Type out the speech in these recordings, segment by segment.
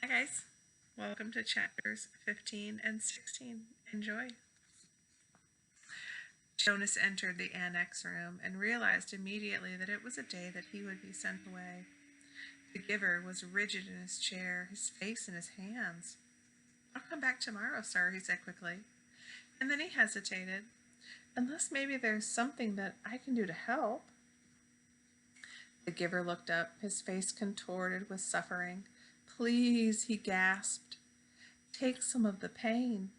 Hi guys, welcome to chapters 15 and 16. Enjoy. Jonas entered the annex room and realized immediately that it was a day that he would be sent away. The giver was rigid in his chair, his face in his hands. "I'll come back tomorrow, sir," he said quickly. And then he hesitated. "Unless maybe there's something that I can do to help." The giver looked up, his face contorted with suffering. "Please," he gasped, "take some of the pain."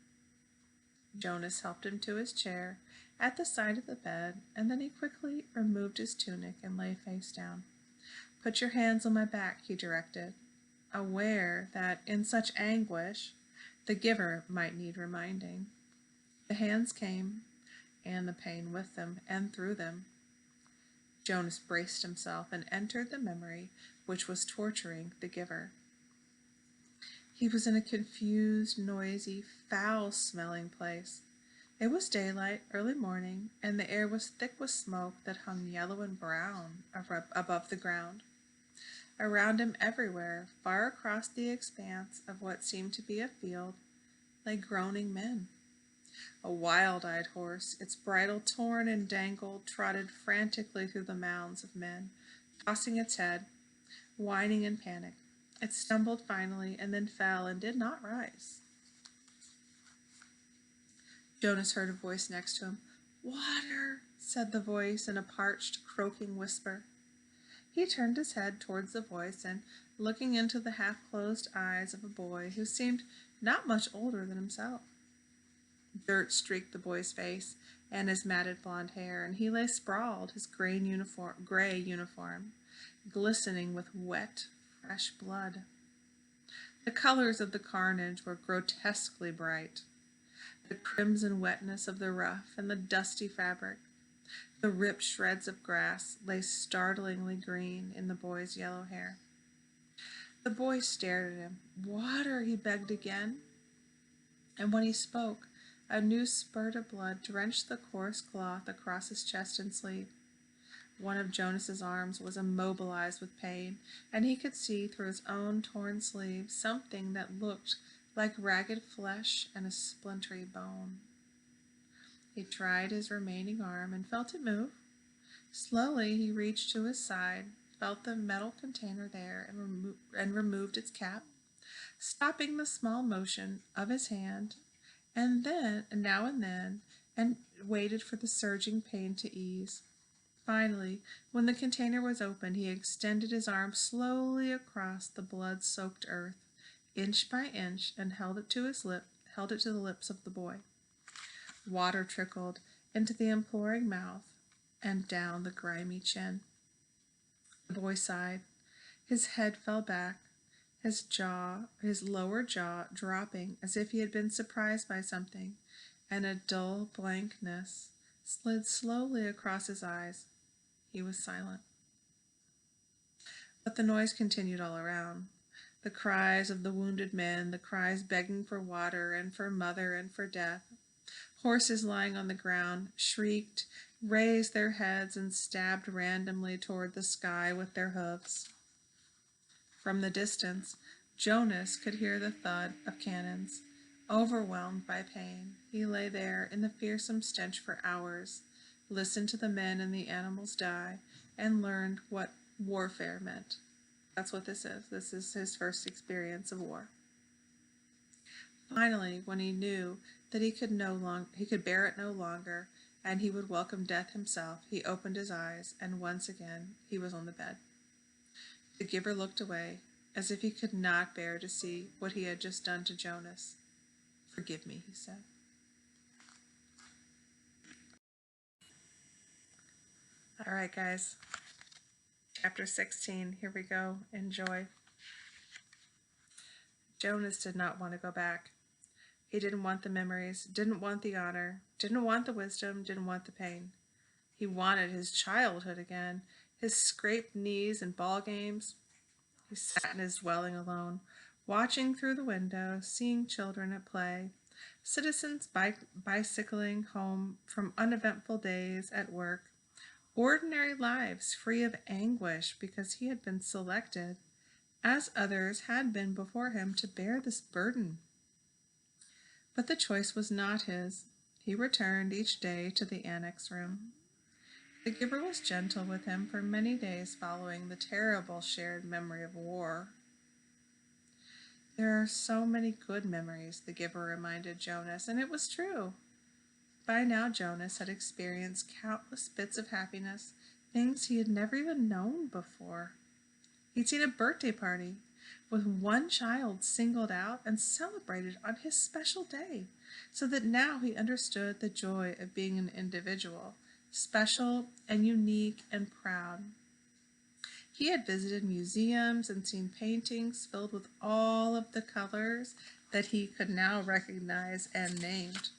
Jonas helped him to his chair at the side of the bed, and then he quickly removed his tunic and lay face down. "Put your hands on my back," he directed, aware that in such anguish the giver might need reminding. The hands came, and the pain with them and through them. Jonas braced himself and entered the memory which was torturing the giver. He was in a confused, noisy, foul-smelling place. It was daylight, early morning, and the air was thick with smoke that hung yellow and brown above the ground. Around him everywhere, far across the expanse of what seemed to be a field, lay groaning men. A wild-eyed horse, its bridle torn and dangled, trotted frantically through the mounds of men, tossing its head, whining in panic. It stumbled finally and then fell and did not rise. Jonas heard a voice next to him. "Water," said the voice in a parched, croaking whisper. He turned his head towards the voice and, looking into the half-closed eyes of a boy who seemed not much older than himself. Dirt streaked the boy's face and his matted blonde hair, and he lay sprawled, his gray uniform glistening with wet, fresh blood. The colors of the carnage were grotesquely bright. The crimson wetness of the rough and the dusty fabric. The ripped shreds of grass lay startlingly green in the boy's yellow hair. The boy stared at him. "Water," he begged again. And when he spoke, a new spurt of blood drenched the coarse cloth across his chest and sleeve. One of Jonas's arms was immobilized with pain, and he could see through his own torn sleeve something that looked like ragged flesh and a splintery bone. He tried his remaining arm and felt it move. Slowly he reached to his side, felt the metal container there, and removed its cap, stopping the small motion of his hand, and then, and waited for the surging pain to ease. Finally, when the container was opened, he extended his arm slowly across the blood-soaked earth, inch by inch, and held it to the lips of the boy. Water trickled into the imploring mouth and down the grimy chin. The boy sighed. His head fell back, his lower jaw dropping as if he had been surprised by something, and a dull blankness slid slowly across his eyes. He was silent. But the noise continued all around. The cries of the wounded men, the cries begging for water and for mother and for death. Horses lying on the ground shrieked, raised their heads, and stabbed randomly toward the sky with their hoofs. From the distance, Jonas could hear the thud of cannons. Overwhelmed by pain, he lay there in the fearsome stench for hours, listened to the men and the animals die, and learned what warfare meant. That's what this is. This is his first experience of war. Finally, when he knew that he could bear it no longer, and he would welcome death himself, he opened his eyes, and once again he was on the bed. The giver looked away, as if he could not bear to see what he had just done to Jonas. "Forgive me," he said. All right, guys. Chapter 16. Here we go. Enjoy. Jonas did not want to go back. He didn't want the memories, didn't want the honor, didn't want the wisdom, didn't want the pain. He wanted his childhood again, his scraped knees and ball games. He sat in his dwelling alone, watching through the window, seeing children at play, citizens bicycling home from uneventful days at work, ordinary lives free of anguish because he had been selected as others had been before him, to bear this burden. But the choice was not his. He returned each day to the annex room. The giver was gentle with him for many days following the terrible shared memory of war. There are so many good memories, the giver reminded Jonas, and it was true. By now Jonas had experienced countless bits of happiness, things he had never even known before. He'd seen a birthday party with one child singled out and celebrated on his special day, so that now he understood the joy of being an individual, special and unique and proud. He had visited museums and seen paintings filled with all of the colors that he could now recognize and named.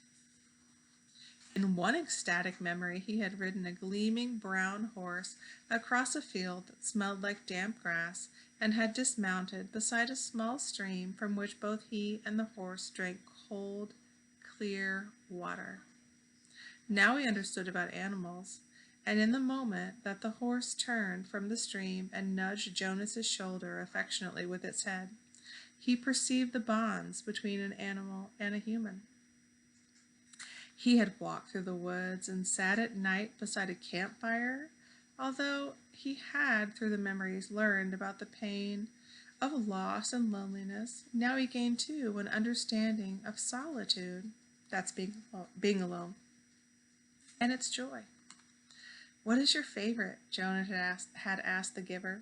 In one ecstatic memory, he had ridden a gleaming brown horse across a field that smelled like damp grass and had dismounted beside a small stream from which both he and the horse drank cold, clear water. Now he understood about animals, and in the moment that the horse turned from the stream and nudged Jonas's shoulder affectionately with its head, he perceived the bonds between an animal and a human. He had walked through the woods and sat at night beside a campfire, although he had, through the memories, learned about the pain of loss and loneliness. Now he gained, too, an understanding of solitude, that's being alone, and its joy. "What is your favorite?" Jonah had asked the giver.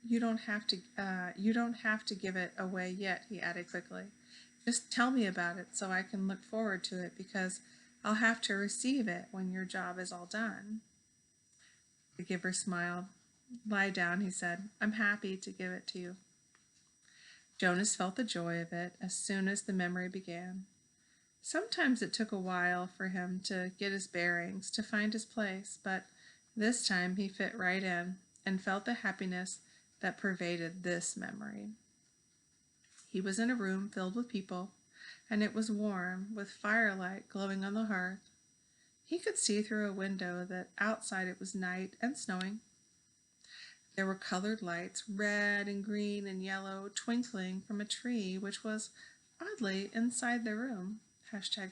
You don't have to give it away yet," he added quickly. "Just tell me about it so I can look forward to it, because I'll have to receive it when your job is all done." The giver smiled. "Lie down," he said. "I'm happy to give it to you." Jonas felt the joy of it as soon as the memory began. Sometimes it took a while for him to get his bearings, to find his place, but this time he fit right in and felt the happiness that pervaded this memory. He was in a room filled with people, and it was warm, with firelight glowing on the hearth. He could see through a window that outside it was night and snowing. There were colored lights, red and green and yellow, twinkling from a tree which was oddly inside the room.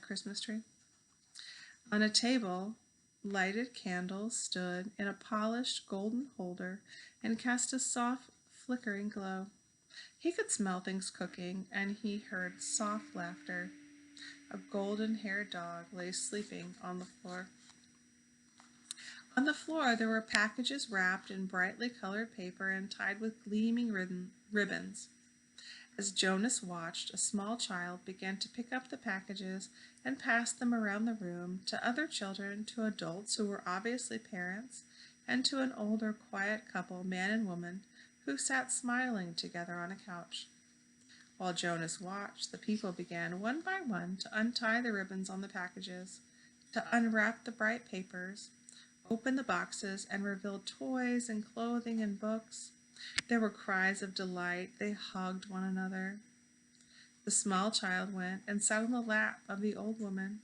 #Christmas tree. On a table, lighted candles stood in a polished golden holder and cast a soft, flickering glow. He could smell things cooking, and he heard soft laughter. A golden-haired dog lay sleeping on the floor. On the floor there were packages wrapped in brightly colored paper and tied with gleaming ribbons. As Jonas watched, a small child began to pick up the packages and pass them around the room to other children, to adults who were obviously parents, and to an older, quiet couple, man and woman, who sat smiling together on a couch. While Jonas watched, the people began one by one to untie the ribbons on the packages, to unwrap the bright papers, open the boxes, and reveal toys and clothing and books. There were cries of delight. They hugged one another. The small child went and sat on the lap of the old woman,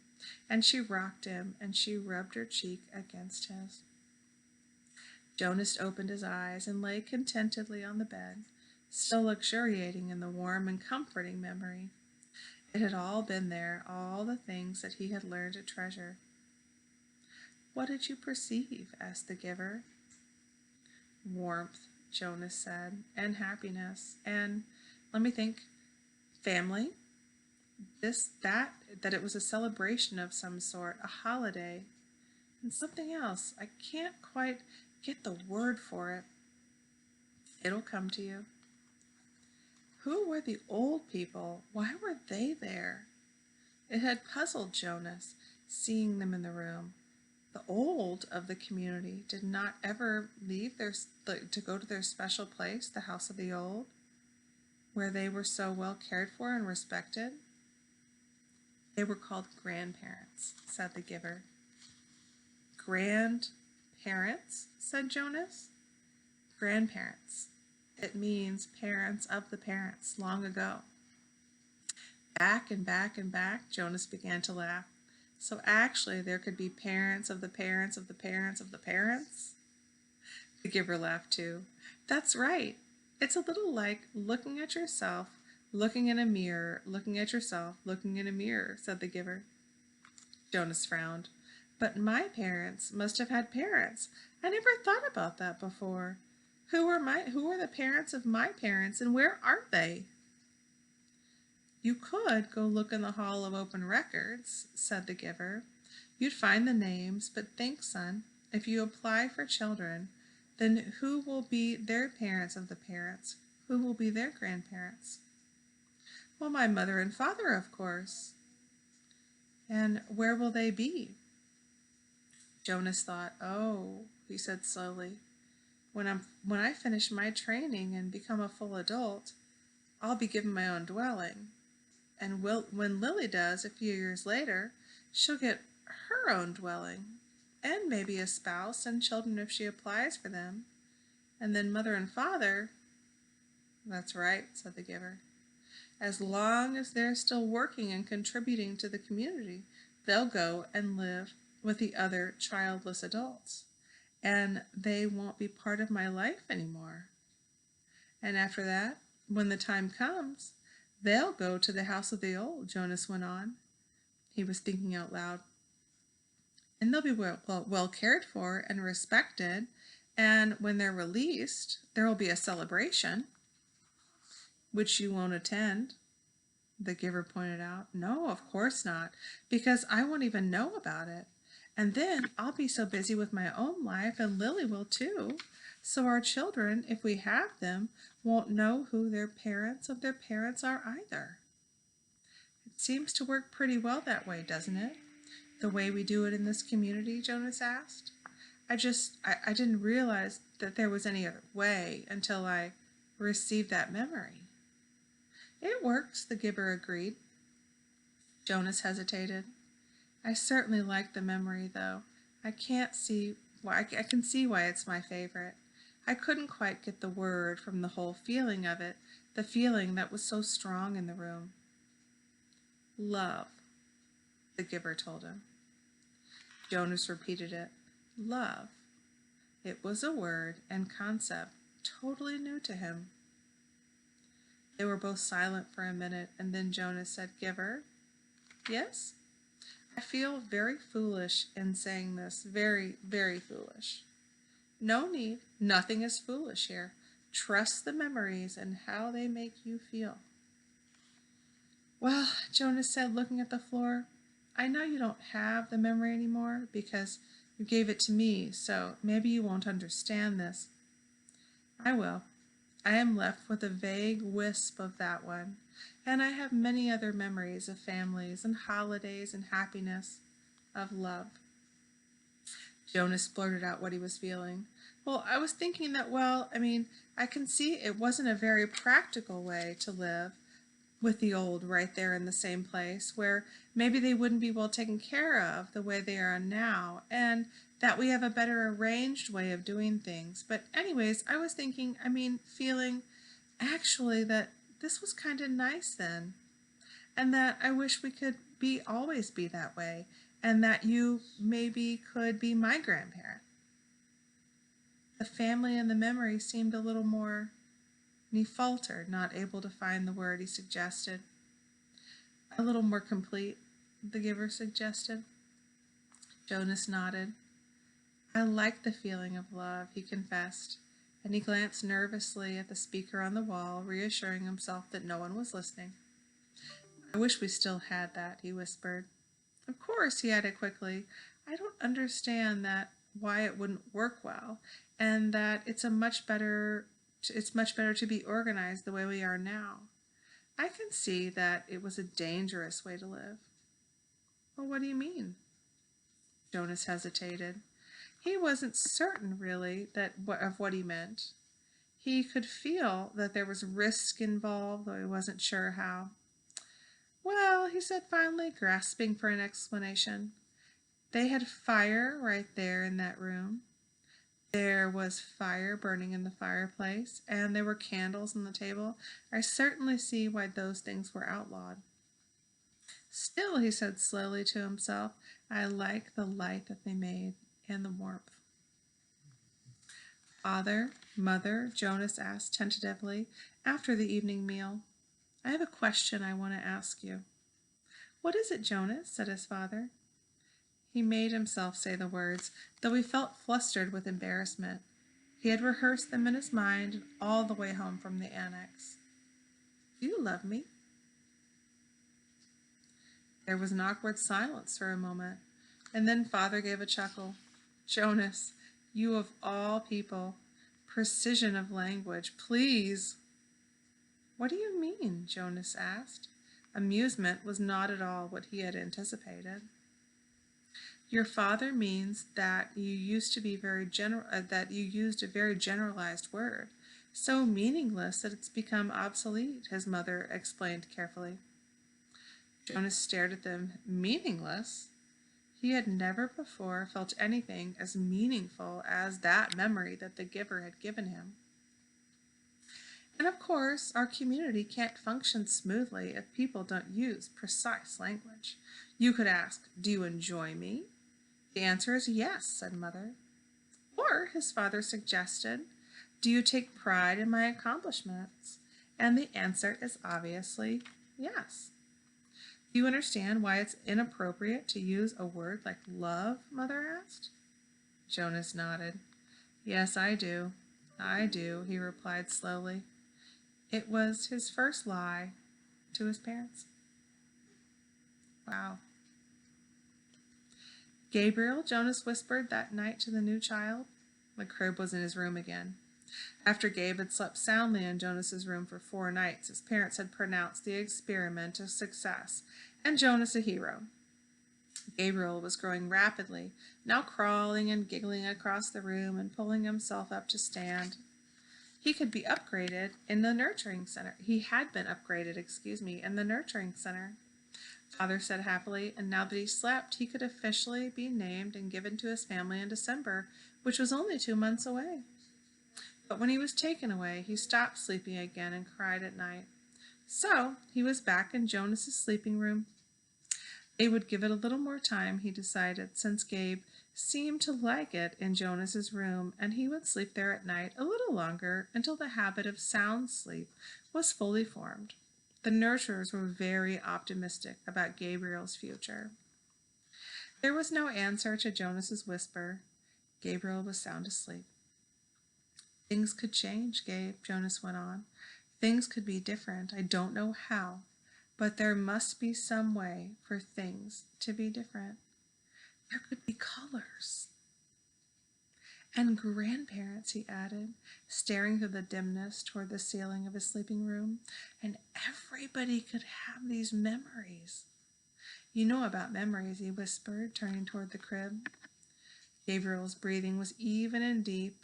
and she rocked him, and she rubbed her cheek against his. Jonas opened his eyes and lay contentedly on the bed, still luxuriating in the warm and comforting memory. It had all been there, all the things that he had learned to treasure. "What did you perceive?" asked the giver. "Warmth," Jonas said, "and happiness, and, let me think, family. That it was a celebration of some sort, a holiday, and something else. I can't quite get the word for it. It'll come to you." Who were the old people? Why were they there? It had puzzled Jonas, seeing them in the room. The old of the community did not ever leave to go to their special place, the House of the Old, where they were so well cared for and respected. "They were called grandparents," said the giver. "Grandparents?" said Jonas. "Grandparents. It means parents of the parents, long ago." Back and back and back, Jonas began to laugh. So actually there could be parents of the parents of the parents of the parents? The giver laughed too. That's right. It's a little like looking at yourself, looking in a mirror, looking at yourself, looking in a mirror, said the giver. Jonas frowned. But my parents must have had parents. I never thought about that before. Who are the parents of my parents and where are they? You could go look in the Hall of Open Records, said the giver. You'd find the names, but think, son, if you apply for children, then who will be their parents of the parents? Who will be their grandparents? Well, my mother and father, of course. And where will they be? Jonas thought. Oh, he said slowly. When I finish my training and become a full adult, I'll be given my own dwelling. And when Lily does, a few years later, she'll get her own dwelling, and maybe a spouse and children if she applies for them. And then mother and father, that's right, said the giver. As long as they're still working and contributing to the community, they'll go and live with the other childless adults, and they won't be part of my life anymore. And after that, when the time comes, they'll go to the house of the old, Jonas went on. He was thinking out loud. And they'll be well cared for and respected, and when they're released, there will be a celebration, which you won't attend, the giver pointed out. No, of course not, because I won't even know about it. And then I'll be so busy with my own life, and Lily will too. So our children, if we have them, won't know who their parents of their parents are either. It seems to work pretty well that way, doesn't it? The way we do it in this community, Jonas asked. I didn't realize that there was any other way until I received that memory. It works, the giver agreed. Jonas hesitated. I certainly like the memory, though. I can see why it's my favorite. I couldn't quite get the word from the whole feeling of it, the feeling that was so strong in the room. Love, the giver told him. Jonas repeated it. Love. It was a word and concept totally new to him. They were both silent for a minute, and then Jonas said, Giver? Yes? I feel very foolish in saying this. Very, very foolish. No need. Nothing is foolish here. Trust the memories and how they make you feel. Well, Jonas said, looking at the floor, I know you don't have the memory anymore because you gave it to me, so maybe you won't understand this. I will. I am left with a vague wisp of that one, and I have many other memories of families and holidays and happiness, of love. Jonas blurted out what he was feeling. Well, I was thinking that, I can see it wasn't a very practical way to live with the old right there in the same place, where maybe they wouldn't be well taken care of the way they are now, and that we have a better arranged way of doing things. But anyways, I was thinking, feeling actually that this was kind of nice then, and that I wish we could always be that way, and that you maybe could be my grandparent. The family and the memory seemed a little more, and he faltered, not able to find the word he suggested. A little more complete, the giver suggested. Jonas nodded. I like the feeling of love, he confessed, and he glanced nervously at the speaker on the wall, reassuring himself that no one was listening. I wish we still had that, he whispered. Of course, he added quickly, I don't understand why it wouldn't work well, and that it's much better to be organized the way we are now. I can see that it was a dangerous way to live. Well, what do you mean? Jonas hesitated. He wasn't certain, really, of what he meant. He could feel that there was risk involved, though he wasn't sure how. Well, he said finally, grasping for an explanation. They had fire right there in that room. There was fire burning in the fireplace, and there were candles on the table. I certainly see why those things were outlawed. Still, he said slowly to himself, I like the light that they made and the warmth. Father, Mother, Jonas asked tentatively after the evening meal. I have a question I want to ask you. What is it, Jonas? Said his father. He made himself say the words, though he felt flustered with embarrassment. He had rehearsed them in his mind all the way home from the annex. Do you love me? There was an awkward silence for a moment, and then Father gave a chuckle. Jonas, you of all people, precision of language, please. What do you mean? Jonas asked. Amusement was not at all what he had anticipated. Your father means that you used a very generalized word, so meaningless that it's become obsolete, his mother explained carefully. Jonas stared at them. Meaningless? He had never before felt anything as meaningful as that memory that the giver had given him. And of course, our community can't function smoothly if people don't use precise language. You could ask, do you enjoy me? The answer is yes, said Mother. Or, his father suggested, do you take pride in my accomplishments? And the answer is obviously yes. Do you understand why it's inappropriate to use a word like love? Mother asked. Jonas nodded. Yes, I do. I do, he replied slowly. It was his first lie to his parents. Wow. Gabriel, Jonas whispered that night to the new child. The crib was in his room again. After Gabe had slept soundly in Jonas's room for 4 nights, his parents had pronounced the experiment a success, and Jonas a hero. Gabriel was growing rapidly, now crawling and giggling across the room and pulling himself up to stand. He could be upgraded in the nurturing center. He had been upgraded, in the nurturing center. Father said happily, and now that he slept, he could officially be named and given to his family in December, which was only 2 months away. But when he was taken away, he stopped sleeping again and cried at night. So he was back in Jonas's sleeping room. They would give it a little more time, he decided, since Gabe seemed to like it in Jonas's room, and he would sleep there at night a little longer until the habit of sound sleep was fully formed. The nurturers were very optimistic about Gabriel's future. There was no answer to Jonas's whisper. Gabriel was sound asleep. Things could change, Gabe, Jonas went on. Things could be different. I don't know how, but there must be some way for things to be different. There could be colors. And grandparents, he added, staring through the dimness toward the ceiling of his sleeping room. And everybody could have these memories. You know about memories, he whispered, turning toward the crib. Gabriel's breathing was even and deep.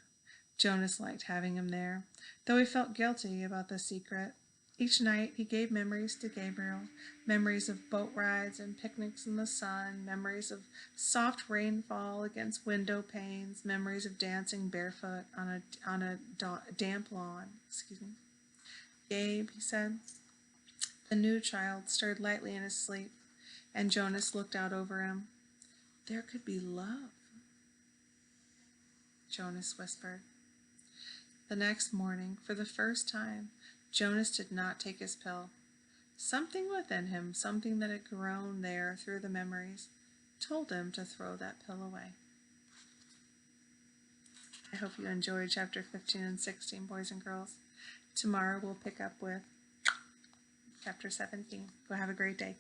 Jonas liked having him there, though he felt guilty about the secret. Each night he gave memories to Gabriel, memories of boat rides and picnics in the sun, memories of soft rainfall against window panes, memories of dancing barefoot on a damp lawn. Gabe, he said. The new child stirred lightly in his sleep, and Jonas looked out over him. There could be love, Jonas whispered. The next morning, for the first time, Jonas did not take his pill. Something within him, something that had grown there through the memories, told him to throw that pill away. I hope you enjoyed chapter 15 and 16, boys and girls. Tomorrow we'll pick up with chapter 17. Go have a great day.